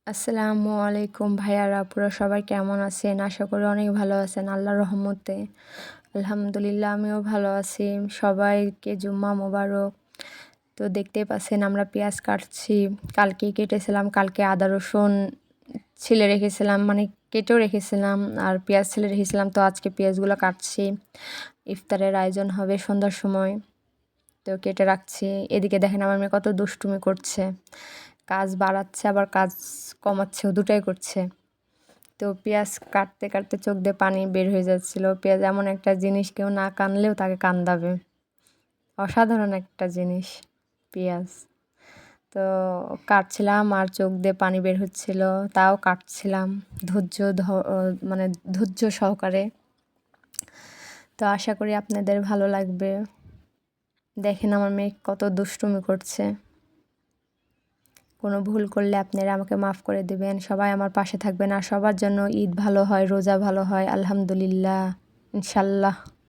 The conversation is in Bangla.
আসসালামু আলাইকুম ভাইয়ারা, আপুরা সবাই কেমন আছেন? আশা করি অনেক ভালো আছেন আল্লাহর রহমতে। আলহামদুলিল্লাহ আমিও ভালো আছি। সবাইকে জুম্মা মোবারক। তো দেখতেই পাচ্ছেন আমরা পেঁয়াজ কাটছি। কালকে কেটেছিলাম, কালকে আদা রসুন ছিলে রেখেছিলাম, মানে কেটেও রেখেছিলাম আর পেঁয়াজ ছিলে রেখেছিলাম। তো আজকে পেঁয়াজগুলো কাটছি, ইফতারের আয়োজন হবে সন্ধ্যার সময়। তো কেটে রাখছি। এদিকে দেখেন আমার মেয়ে কত দুষ্টুমি করছে, কাজ বাড়াচ্ছে আবার কাজ কমাচ্ছেও, দুটাই করছে। তো পেঁয়াজ কাটতে কাটতে চোখ দিয়ে পানি বের হয়ে যাচ্ছিল। পেঁয়াজ এমন একটা জিনিস, কেউ না কানলেও তাকে কান্দাবে। অসাধারণ একটা জিনিস পেঁয়াজ। তো কাটছিলাম আর চোখ দিয়ে পানি বের হচ্ছিল, তাও কাটছিলাম মানে ধৈর্য সহকারে। তো আশা করি আপনাদের ভালো লাগবে। দেখেন আমার মেয়ে কত দুষ্টুমি করছে। কোনো ভুল করলে আপনারা আমাকে মাফ করে দেবেন। সবাই আমার পাশে থাকবেন আর সবার জন্য ঈদ ভালো হয়, রোজা ভালো হয়, আলহামদুলিল্লাহ, ইনশাল্লাহ।